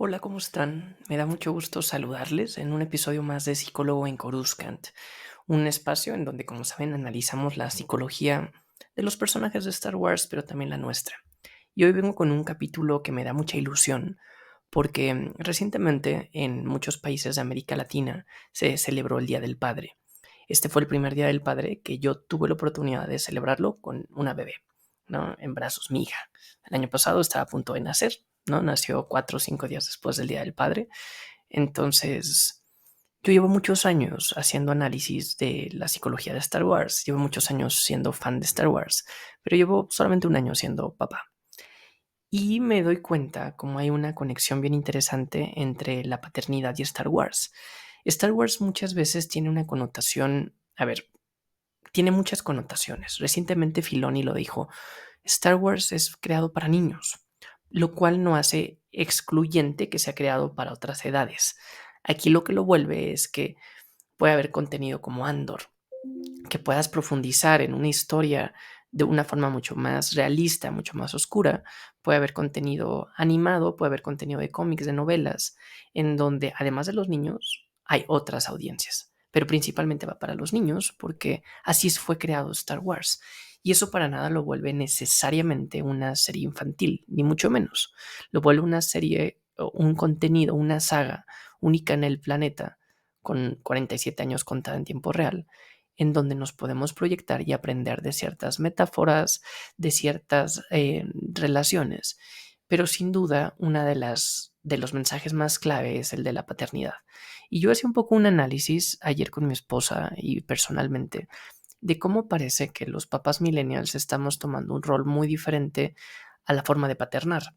Hola, ¿cómo están? Me da mucho gusto saludarles en un episodio más de Psicólogo en Coruscant, un espacio en donde, como saben, analizamos la psicología de los personajes de Star Wars, pero también la nuestra. Y hoy vengo con un capítulo que me da mucha ilusión, porque recientemente en muchos países de América Latina se celebró el Día del Padre. Este fue el primer Día del Padre que yo tuve la oportunidad de celebrarlo con una bebé, ¿no? En brazos, mi hija. El año pasado estaba a punto de nacer, ¿no? Nació 4 o 5 días después del Día del Padre. Entonces, yo llevo muchos años haciendo análisis de la psicología de Star Wars, llevo muchos años siendo fan de Star Wars, pero llevo solamente un año siendo papá. Y me doy cuenta como hay una conexión bien interesante entre la paternidad y Star Wars. Star Wars muchas veces tiene una connotación, a ver, tiene muchas connotaciones. Recientemente Filoni lo dijo, Star Wars es creado para niños, lo cual no hace excluyente que sea creado para otras edades. Aquí lo que lo vuelve es que puede haber contenido como Andor, que puedas profundizar en una historia de una forma mucho más realista, mucho más oscura. Puede haber contenido animado, puede haber contenido de cómics, de novelas, en donde además de los niños hay otras audiencias, pero principalmente va para los niños porque así fue creado Star Wars. Y eso para nada lo vuelve necesariamente una serie infantil, ni mucho menos. Lo vuelve una serie, un contenido, una saga única en el planeta, con 47 años contada en tiempo real, en donde nos podemos proyectar y aprender de ciertas metáforas, de ciertas relaciones. Pero sin duda, una de los mensajes más clave es el de la paternidad. Y yo hacía un poco un análisis ayer con mi esposa y personalmente de cómo parece que los papás millennials estamos tomando un rol muy diferente a la forma de paternar.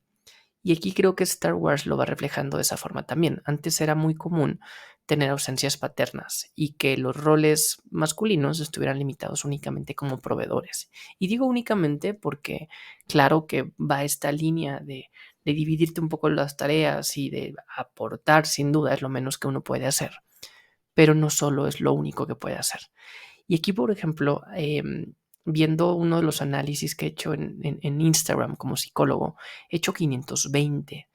Y aquí creo que Star Wars lo va reflejando de esa forma también. Antes era muy común tener ausencias paternas y que los roles masculinos estuvieran limitados únicamente como proveedores. Y digo únicamente porque claro que va esta línea de dividirte un poco las tareas y de aportar, sin duda, es lo menos que uno puede hacer, pero no solo es lo único que puede hacer. Y aquí, por ejemplo, viendo uno de los análisis que he hecho en Instagram como psicólogo, he hecho 520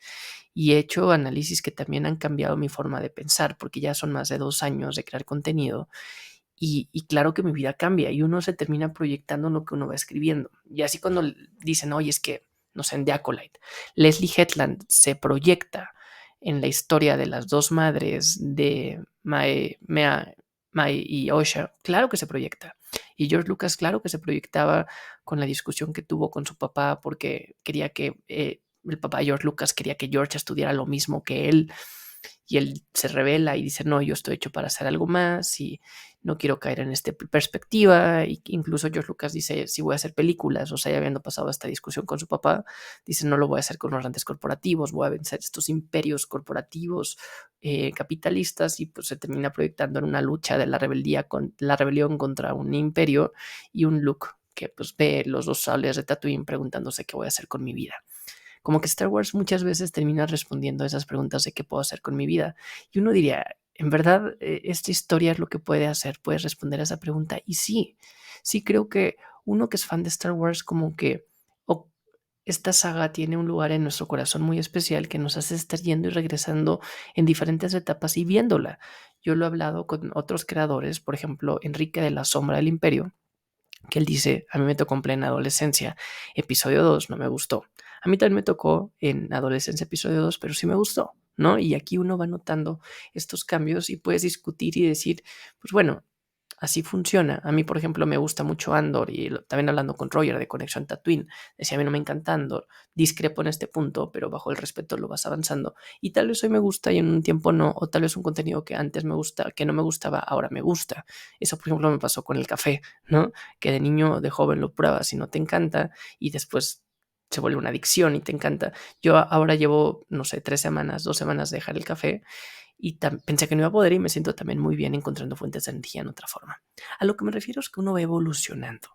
y he hecho análisis que también han cambiado mi forma de pensar, porque ya son más de 2 años de crear contenido y claro que mi vida cambia y uno se termina proyectando en lo que uno va escribiendo. Y así cuando dicen, oye, es que, no sé, en The Acolyte, Leslie Hetland se proyecta en la historia de las dos madres de Mae y Osha, claro que se proyecta. Y George Lucas, claro que se proyectaba con la discusión que tuvo con su papá porque quería que el papá de George Lucas quería que George estudiara lo mismo que él y él se revela y dice, no, yo estoy hecho para hacer algo más y no quiero caer en esta perspectiva. Y incluso George Lucas dice, si voy a hacer películas, o sea, ya habiendo pasado esta discusión con su papá, dice, no lo voy a hacer con los grandes corporativos, voy a vencer estos imperios corporativos capitalistas y pues se termina proyectando en una lucha de la rebeldía con la rebelión contra un imperio y un Luke que pues ve los dos sables de Tatooine preguntándose qué voy a hacer con mi vida. Como que Star Wars muchas veces termina respondiendo a esas preguntas de qué puedo hacer con mi vida. Y uno diría, en verdad, esta historia es lo que puede hacer, puede responder a esa pregunta. Y sí, sí creo que uno que es fan de Star Wars como que esta saga tiene un lugar en nuestro corazón muy especial que nos hace estar yendo y regresando en diferentes etapas y viéndola. Yo lo he hablado con otros creadores, por ejemplo, Enrique de la Sombra del Imperio, que él dice, a mí me tocó en plena adolescencia, episodio 2 no me gustó. A mí también me tocó en adolescencia episodio 2 pero sí me gustó, ¿no? Y aquí uno va notando estos cambios y puedes discutir y decir, pues bueno, así funciona. A mí, por ejemplo, me gusta mucho Andor y también hablando con Roger de Conexión Tatooine, decía, a mí no me encanta Andor, discrepo en este punto, pero bajo el respeto lo vas avanzando. Y tal vez hoy me gusta y en un tiempo no, o tal vez un contenido que antes me gusta, que no me gustaba, ahora me gusta. Eso, por ejemplo, me pasó con el café, ¿no? Que de niño, de joven lo pruebas y no te encanta y después se vuelve una adicción y te encanta. Yo ahora llevo, no sé, 3 semanas, 2 semanas de dejar el café y pensé que no iba a poder y me siento también muy bien encontrando fuentes de energía en otra forma. A lo que me refiero es que uno va evolucionando.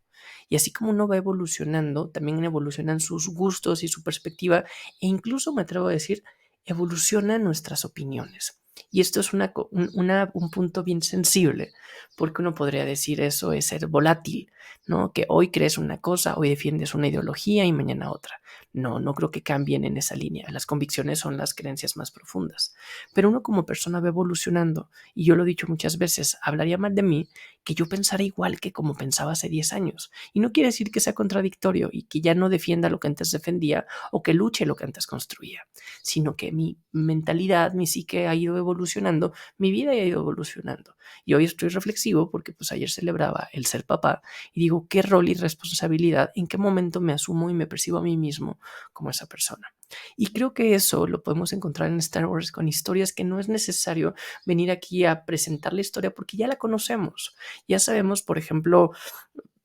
Y así como uno va evolucionando, también evolucionan sus gustos y su perspectiva e incluso me atrevo a decir, evolucionan nuestras opiniones. Y esto es un punto bien sensible, porque uno podría decir eso es ser volátil, ¿no? Que hoy crees una cosa, hoy defiendes una ideología y mañana otra. No, no creo que cambien en esa línea. Las convicciones son las creencias más profundas. Pero uno como persona va evolucionando, y yo lo he dicho muchas veces, hablaría mal de mí que yo pensara igual que como pensaba hace 10 años. Y no quiere decir que sea contradictorio y que ya no defienda lo que antes defendía o que luche lo que antes construía, sino que mi mentalidad, mi psique ha ido evolucionando, mi vida ha ido evolucionando. Y hoy estoy reflexivo porque pues ayer celebraba el ser papá y digo, ¿qué rol y responsabilidad, en qué momento me asumo y me percibo a mí mismo como esa persona? Y creo que eso lo podemos encontrar en Star Wars con historias que no es necesario venir aquí a presentar la historia porque ya la conocemos. Ya sabemos, por ejemplo,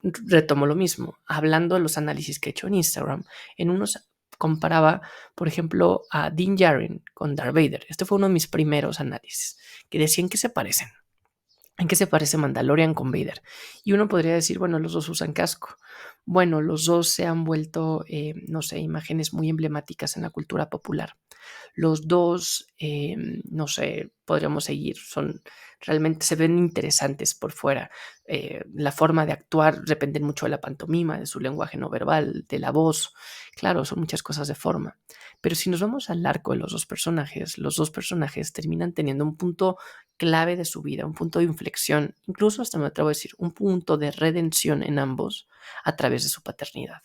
retomo lo mismo, hablando de los análisis que he hecho en Instagram, en unos comparaba, por ejemplo, a Din Djarin con Darth Vader. Este fue uno de mis primeros análisis, que decían que se parecen. ¿En qué se parece Mandalorian con Vader? Y uno podría decir, bueno, los dos usan casco. Bueno, los dos se han vuelto, no sé, imágenes muy emblemáticas en la cultura popular. Los dos, no sé, podríamos seguir, son realmente se ven interesantes por fuera. La forma de actuar depende mucho de la pantomima, de su lenguaje no verbal, de la voz. Claro, son muchas cosas de forma. Pero si nos vamos al arco de los dos personajes terminan teniendo un punto clave de su vida, un punto de inflexión, incluso hasta me atrevo a decir, un punto de redención en ambos a través de su paternidad.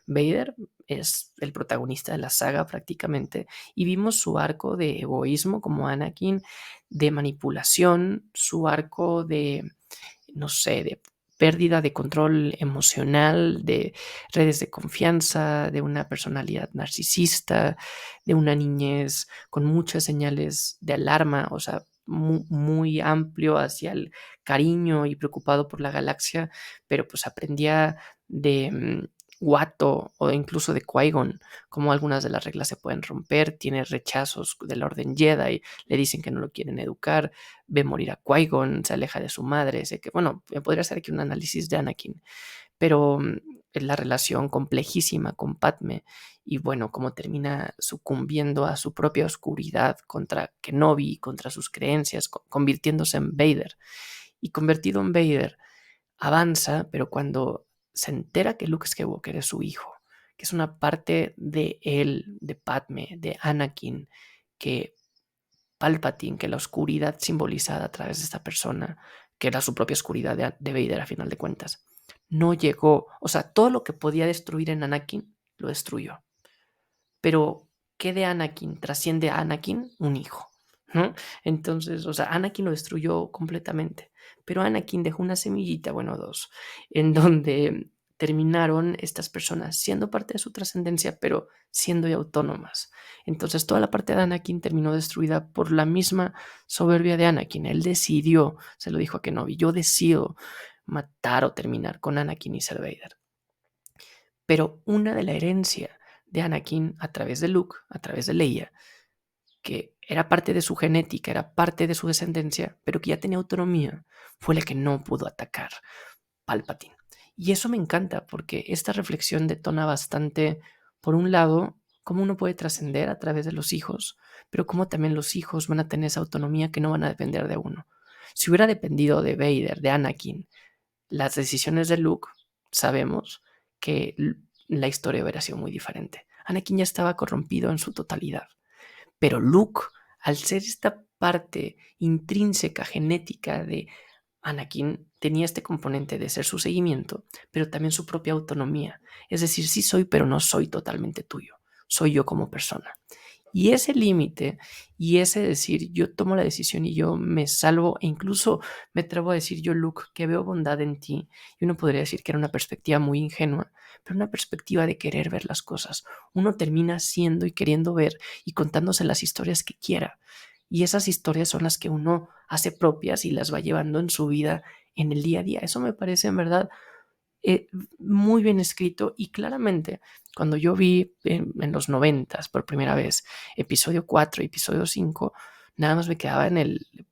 Vader es el protagonista de la saga prácticamente y vimos su arco de egoísmo como Anakin, de manipulación, su arco de, no sé, de pérdida de control emocional, de redes de confianza, de una personalidad narcisista, de una niñez con muchas señales de alarma, o sea, muy amplio hacia el cariño y preocupado por la galaxia, pero pues aprendía de Watto o incluso de Qui-Gon, como algunas de las reglas se pueden romper, tiene rechazos del orden Jedi, le dicen que no lo quieren educar, ve morir a Qui-Gon, se aleja de su madre, sé que, bueno, podría hacer aquí un análisis de Anakin, pero la relación complejísima con Padme y bueno, cómo termina sucumbiendo a su propia oscuridad contra Kenobi, contra sus creencias, convirtiéndose en Vader. Y convertido en Vader, avanza, pero cuando se entera que Luke Skywalker es su hijo, que es una parte de él, de Padme, de Anakin, que Palpatine, que la oscuridad simbolizada a través de esta persona, que era su propia oscuridad de Vader a final de cuentas, no llegó, o sea, todo lo que podía destruir en Anakin, lo destruyó. Pero, ¿qué de Anakin trasciende a Anakin? Un hijo, ¿no? Entonces, o sea, Anakin lo destruyó completamente, pero Anakin dejó una semillita, bueno, dos, en donde terminaron estas personas siendo parte de su trascendencia, pero siendo ya autónomas. Entonces, toda la parte de Anakin terminó destruida por la misma soberbia de Anakin. Él decidió, se lo dijo a Kenobi, yo decido matar o terminar con Anakin y ser Vader. Pero una de la herencia de Anakin a través de Luke, a través de Leia, que era parte de su genética, era parte de su descendencia, pero que ya tenía autonomía, fue la que no pudo atacar Palpatine. Y eso me encanta porque esta reflexión detona bastante, por un lado, cómo uno puede trascender a través de los hijos, pero cómo también los hijos van a tener esa autonomía que no van a depender de uno. Si hubiera dependido de Vader, de Anakin, las decisiones de Luke, sabemos que la historia hubiera sido muy diferente. Anakin ya estaba corrompido en su totalidad, pero Luke, al ser esta parte intrínseca, genética de Anakin, tenía este componente de ser su seguimiento, pero también su propia autonomía. Es decir, sí soy, pero no soy totalmente tuyo. Soy yo como persona. Y ese límite y ese decir, yo tomo la decisión y yo me salvo, e incluso me atrevo a decir yo, Luke, que veo bondad en ti. Y uno podría decir que era una perspectiva muy ingenua, pero una perspectiva de querer ver las cosas. Uno termina siendo y queriendo ver y contándose las historias que quiera. Y esas historias son las que uno hace propias y las va llevando en su vida en el día a día. Eso me parece en verdad muy bien escrito y claramente cuando yo vi en los 90 por primera vez episodio 4 y episodio 5, nada más me quedaba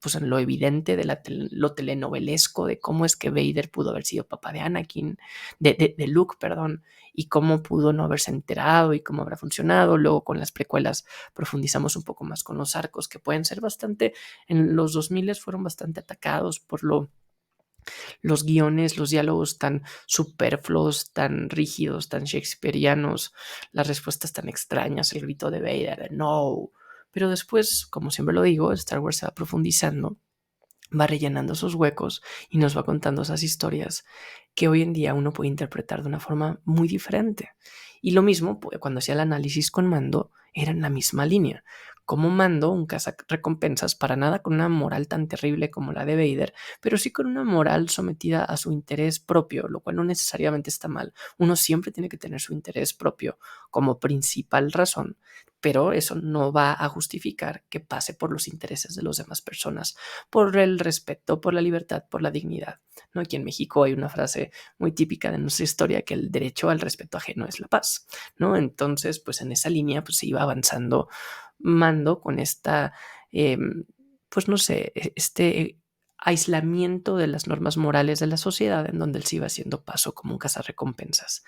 pues en lo evidente de lo telenovelesco de cómo es que Vader pudo haber sido papá de Anakin, de Luke, perdón, y cómo pudo no haberse enterado y cómo habrá funcionado. Luego con las precuelas profundizamos un poco más con los arcos, que pueden ser bastante, en los 2000 fueron bastante atacados por los guiones, los diálogos tan superfluos, tan rígidos, tan shakespearianos, las respuestas tan extrañas, el grito de Vader, de no. Pero después, como siempre lo digo, Star Wars se va profundizando, va rellenando esos huecos y nos va contando esas historias que hoy en día uno puede interpretar de una forma muy diferente. Y lo mismo, cuando hacía el análisis con Mando, era en la misma línea. Como Mando, un recompensas para nada con una moral tan terrible como la de Vader, pero sí con una moral sometida a su interés propio, lo cual no necesariamente está mal. Uno siempre tiene que tener su interés propio como principal razón, pero eso no va a justificar que pase por los intereses de las demás personas, por el respeto, por la libertad, por la dignidad, ¿no? Aquí en México hay una frase muy típica de nuestra historia, que el derecho al respeto ajeno es la paz, ¿no? Entonces, pues en esa línea pues se iba avanzando Mando con esta, pues no sé, este aislamiento de las normas morales de la sociedad, en donde él se iba haciendo paso como un cazarrecompensas.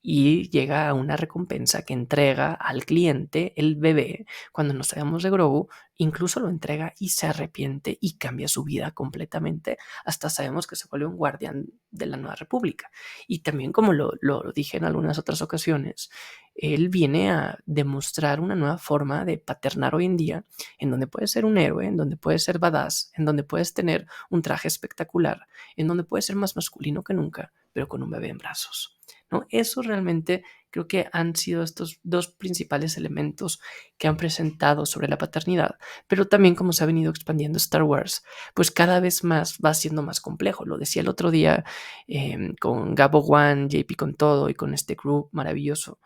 Y llega a una recompensa que entrega al cliente el bebé. Cuando nos sabemos de Grogu, incluso lo entrega y se arrepiente y cambia su vida completamente. Hasta sabemos que se vuelve un guardián de la Nueva República. Y también, como lo dije en algunas otras ocasiones, él viene a demostrar una nueva forma de paternar hoy en día, en donde puedes ser un héroe, en donde puedes ser badass, en donde puedes tener un traje espectacular, en donde puedes ser más masculino que nunca, pero con un bebé en brazos, ¿no? Eso realmente creo que han sido estos dos principales elementos que han presentado sobre la paternidad, pero también como se ha venido expandiendo Star Wars, pues cada vez más va siendo más complejo. Lo decía el otro día con Gabo One, JP con todo y con este crew maravilloso.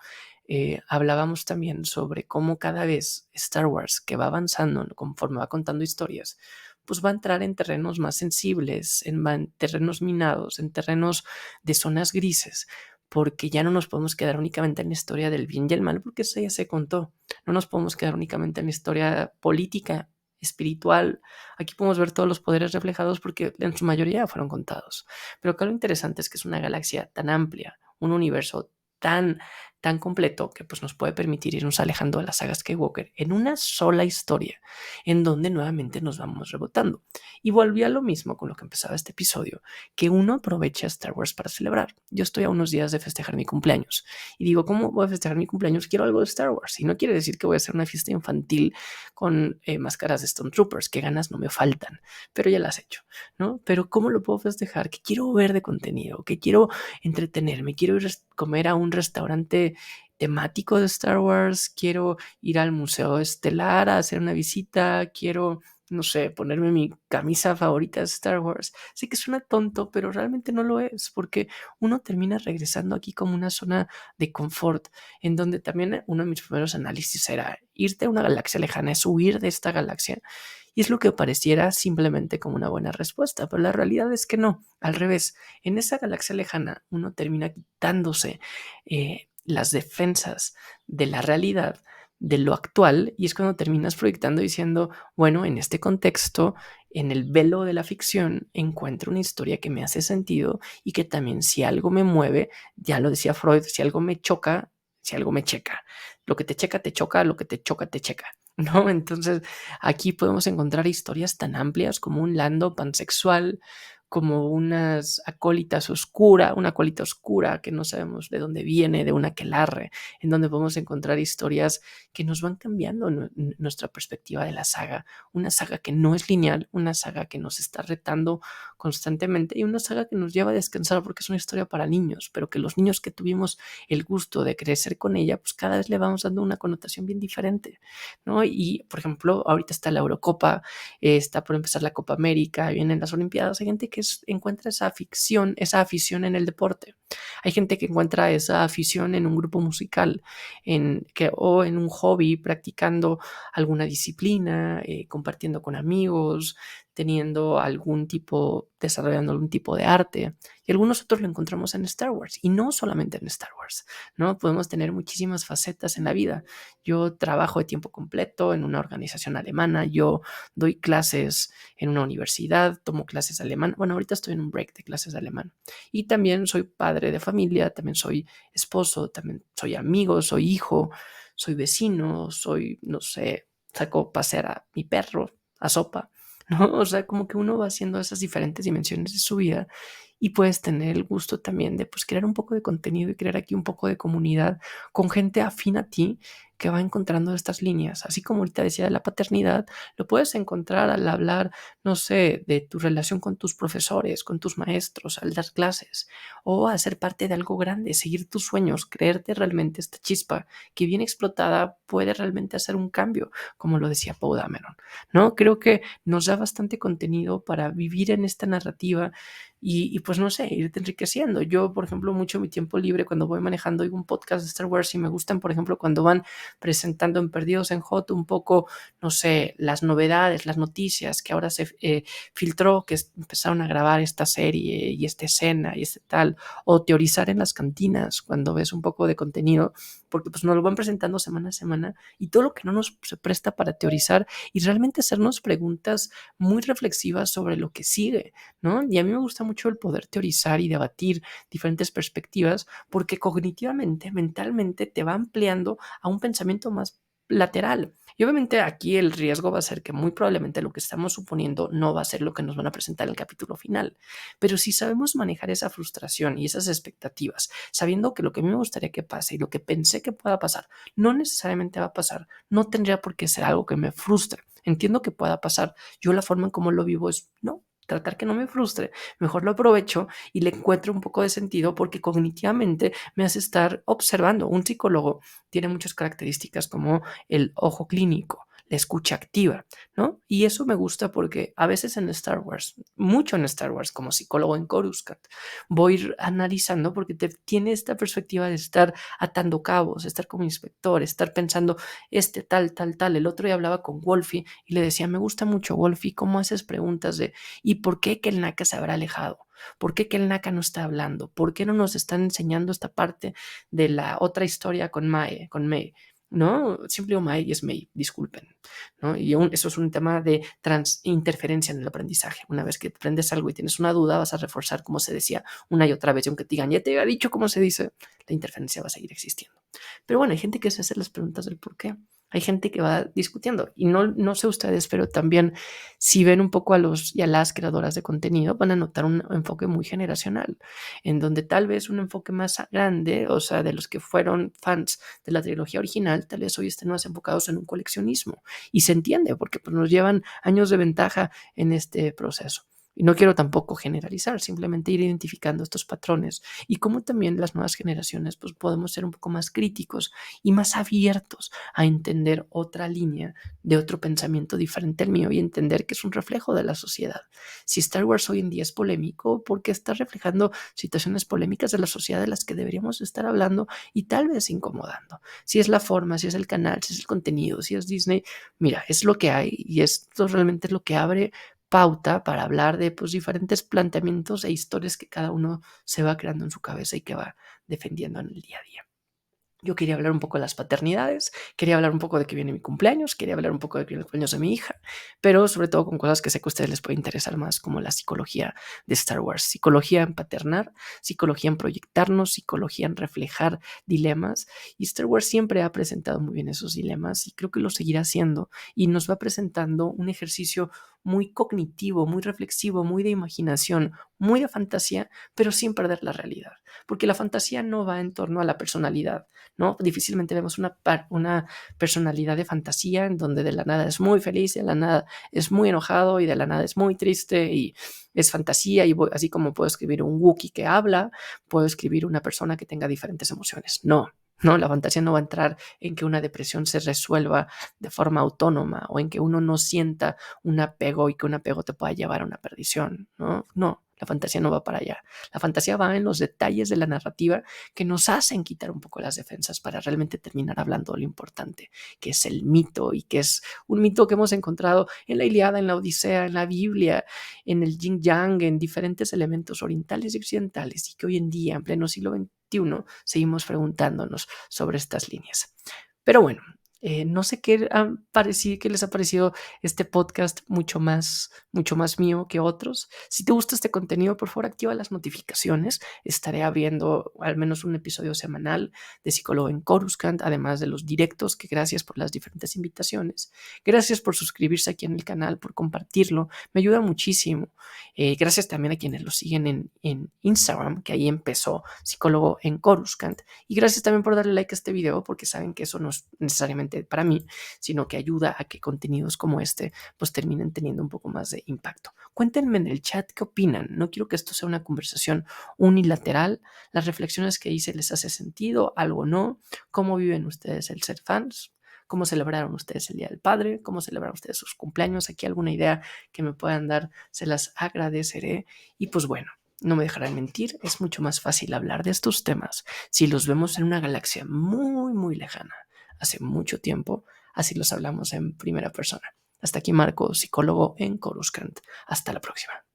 Hablábamos también sobre cómo cada vez Star Wars, que va avanzando conforme va contando historias, pues va a entrar en terrenos más sensibles, en terrenos minados, en terrenos de zonas grises, porque ya no nos podemos quedar únicamente en la historia del bien y el mal, porque eso ya se contó. No nos podemos quedar únicamente en la historia política, espiritual. Aquí podemos ver todos los poderes reflejados porque en su mayoría fueron contados. Pero acá lo interesante es que es una galaxia tan amplia, un universo tan, tan completo, que pues nos puede permitir irnos alejando de la saga Skywalker en una sola historia, en donde nuevamente nos vamos rebotando. Y volví a lo mismo con lo que empezaba este episodio, que uno aprovecha Star Wars para celebrar. Yo estoy a unos días de festejar mi cumpleaños y digo, ¿cómo voy a festejar mi cumpleaños? Quiero algo de Star Wars. Y no quiere decir que voy a hacer una fiesta infantil con máscaras de Stormtroopers, que ganas no me faltan, pero ya las he hecho, ¿no? Pero ¿cómo lo puedo festejar? Que quiero ver de contenido, que quiero entretenerme, quiero ir a comer a un restaurante temático de Star Wars, quiero ir al Museo Estelar a hacer una visita, quiero, no sé, ponerme mi camisa favorita de Star Wars. Sé que suena tonto, pero realmente no lo es, porque uno termina regresando aquí como una zona de confort, en donde también uno de mis primeros análisis era irte a una galaxia lejana, es huir de esta galaxia. Y es lo que pareciera simplemente como una buena respuesta, pero la realidad es que no, al revés. En esa galaxia lejana uno termina quitándose las defensas de la realidad, de lo actual, y es cuando terminas proyectando diciendo, bueno, en este contexto, en el velo de la ficción, encuentro una historia que me hace sentido y que también si algo me mueve, ya lo decía Freud, si algo me choca, si algo me checa. Lo que te checa, te choca, lo que te choca, te checa, ¿no? Entonces, aquí podemos encontrar historias tan amplias como un Lando pansexual, como unas acólitas oscura, una acólita oscura que no sabemos de dónde viene, de una aquelarre, en donde podemos encontrar historias que nos van cambiando nuestra perspectiva de la saga, una saga que no es lineal, una saga que nos está retando constantemente y una saga que nos lleva a descansar porque es una historia para niños, pero que los niños que tuvimos el gusto de crecer con ella, pues cada vez le vamos dando una connotación bien diferente, ¿no? Y, por ejemplo, ahorita está la Eurocopa, está por empezar la Copa América, vienen las Olimpiadas, hay gente que encuentra esa afición en el deporte, hay gente que encuentra esa afición en un grupo musical, o en un hobby, practicando alguna disciplina, compartiendo con amigos, desarrollando algún tipo de arte, y algunos otros lo encontramos en Star Wars, y no solamente en Star Wars, ¿no? Podemos tener muchísimas facetas en la vida. Yo trabajo de tiempo completo en una organización alemana, yo doy clases en una universidad, tomo clases de alemán. Bueno, ahorita estoy en un break de clases de alemán. Y también soy padre de familia, también soy esposo, también soy amigo, soy hijo, soy vecino, no sé, saco a pasear a mi perro, a Sopa, ¿no? O sea, como que uno va haciendo esas diferentes dimensiones de su vida y puedes tener el gusto también de pues crear un poco de contenido y crear aquí un poco de comunidad con gente afín a ti que va encontrando estas líneas. Así como ahorita decía de la paternidad, lo puedes encontrar al hablar, no sé, de tu relación con tus profesores, con tus maestros, al dar clases, o a ser parte de algo grande, seguir tus sueños, creerte realmente esta chispa que bien explotada puede realmente hacer un cambio, como lo decía Poe Dameron, ¿no? Creo que nos da bastante contenido para vivir en esta narrativa y pues no sé, irte enriqueciendo. Yo, por ejemplo, mucho mi tiempo libre cuando voy manejando oigo un podcast de Star Wars y me gustan, por ejemplo, cuando van presentando en Perdidos en Hot un poco, no sé, las novedades, las noticias que ahora se filtró, que empezaron a grabar esta serie y esta escena y este tal, o teorizar en las cantinas cuando ves un poco de contenido, porque pues nos lo van presentando semana a semana y todo lo que no nos se presta para teorizar y realmente hacernos preguntas muy reflexivas sobre lo que sigue, ¿no? Y a mí me gusta mucho el poder teorizar y debatir diferentes perspectivas porque cognitivamente, mentalmente te va ampliando a un pensamiento más lateral. Y obviamente aquí el riesgo va a ser que muy probablemente lo que estamos suponiendo no va a ser lo que nos van a presentar en el capítulo final. Pero si sabemos manejar esa frustración y esas expectativas, sabiendo que lo que a mí me gustaría que pase y lo que pensé que pueda pasar no necesariamente va a pasar, no tendría por qué ser algo que me frustre. Entiendo que pueda pasar. Yo la forma en cómo lo vivo es no, tratar que no me frustre, mejor lo aprovecho y le encuentro un poco de sentido porque cognitivamente me hace estar observando. Un psicólogo tiene muchas características como el ojo clínico, la escucha activa, ¿no? Y eso me gusta porque a veces en Star Wars, mucho en Star Wars, como psicólogo en Coruscant, voy analizando porque tiene esta perspectiva de estar atando cabos, estar como inspector, estar pensando tal, tal, tal. El otro día hablaba con Wolfie y le decía, me gusta mucho Wolfie, cómo haces preguntas de ¿y por qué que el Naka se habrá alejado? ¿Por qué que el Naka no está hablando? ¿Por qué no nos están enseñando esta parte de la otra historia con May? ¿No? Siempre digo May y es May, disculpen, ¿no? Y eso es un tema de interferencia en el aprendizaje. Una vez que aprendes algo y tienes una duda, vas a reforzar como se decía una y otra vez, y aunque te digan, ya te había dicho cómo se dice, la interferencia va a seguir existiendo. Pero bueno, hay gente que se hace las preguntas del por qué. Hay gente que va discutiendo y no sé ustedes, pero también si ven un poco a los y a las creadoras de contenido, van a notar un enfoque muy generacional, en donde tal vez un enfoque más grande, o sea, de los que fueron fans de la trilogía original, tal vez hoy estén más enfocados en un coleccionismo. Y se entiende, porque pues, nos llevan años de ventaja en este proceso. Y no quiero tampoco generalizar, simplemente ir identificando estos patrones y cómo también las nuevas generaciones pues podemos ser un poco más críticos y más abiertos a entender otra línea de otro pensamiento diferente al mío y entender que es un reflejo de la sociedad. Si Star Wars hoy en día es polémico, porque está reflejando situaciones polémicas de la sociedad de las que deberíamos estar hablando y tal vez incomodando. Si es la forma, si es el canal, si es el contenido, si es Disney, mira, es lo que hay y esto realmente es lo que abre pauta para hablar de pues, diferentes planteamientos e historias que cada uno se va creando en su cabeza y que va defendiendo en el día a día. Yo quería hablar un poco de las paternidades, quería hablar un poco de que viene mi cumpleaños, quería hablar un poco de que viene el cumpleaños de mi hija, pero sobre todo con cosas que sé que a ustedes les puede interesar más, como la psicología de Star Wars. Psicología en paternar, psicología en proyectarnos, psicología en reflejar dilemas. Y Star Wars siempre ha presentado muy bien esos dilemas y creo que lo seguirá haciendo. Y nos va presentando un ejercicio muy cognitivo, muy reflexivo, muy de imaginación, muy de fantasía, pero sin perder la realidad. Porque la fantasía no va en torno a la personalidad, ¿no? Difícilmente vemos una personalidad de fantasía en donde de la nada es muy feliz, de la nada es muy enojado y de la nada es muy triste y es fantasía y así como puedo escribir un Wookiee que habla, puedo escribir una persona que tenga diferentes emociones. No. No, la fantasía no va a entrar en que una depresión se resuelva de forma autónoma o en que uno no sienta un apego y que un apego te pueda llevar a una perdición. No, no. La fantasía no va para allá. La fantasía va en los detalles de la narrativa que nos hacen quitar un poco las defensas para realmente terminar hablando de lo importante, que es el mito, y que es un mito que hemos encontrado en la Ilíada, en la Odisea, en la Biblia, en el Yin Yang, en diferentes elementos orientales y occidentales, y que hoy en día, en pleno siglo XXI, seguimos preguntándonos sobre estas líneas. Pero bueno, no sé qué les ha parecido este podcast mucho más mío que otros. Si te gusta este contenido, por favor activa las notificaciones. Estaré abriendo al menos un episodio semanal de Psicólogo en Coruscant, además de los directos, que gracias por las diferentes invitaciones. Gracias por suscribirse aquí en el canal, por compartirlo. Me ayuda muchísimo. Gracias también a quienes lo siguen en Instagram, que ahí empezó Psicólogo en Coruscant. Y gracias también por darle like a este video, porque saben que eso no es necesariamente para mí, sino que ayuda a que contenidos como este pues terminen teniendo un poco más de impacto. Cuéntenme en el chat qué opinan. No quiero que esto sea una conversación unilateral. Las reflexiones que hice les hace sentido, algo no. ¿Cómo viven ustedes el ser fans? ¿Cómo celebraron ustedes el Día del Padre? ¿Cómo celebraron ustedes sus cumpleaños? Aquí alguna idea que me puedan dar, se las agradeceré. Y pues bueno, no me dejarán mentir, es mucho más fácil hablar de estos temas si los vemos en una galaxia muy, muy lejana, hace mucho tiempo, así los hablamos en primera persona. Hasta aquí Marco, psicólogo en Coruscant. Hasta la próxima.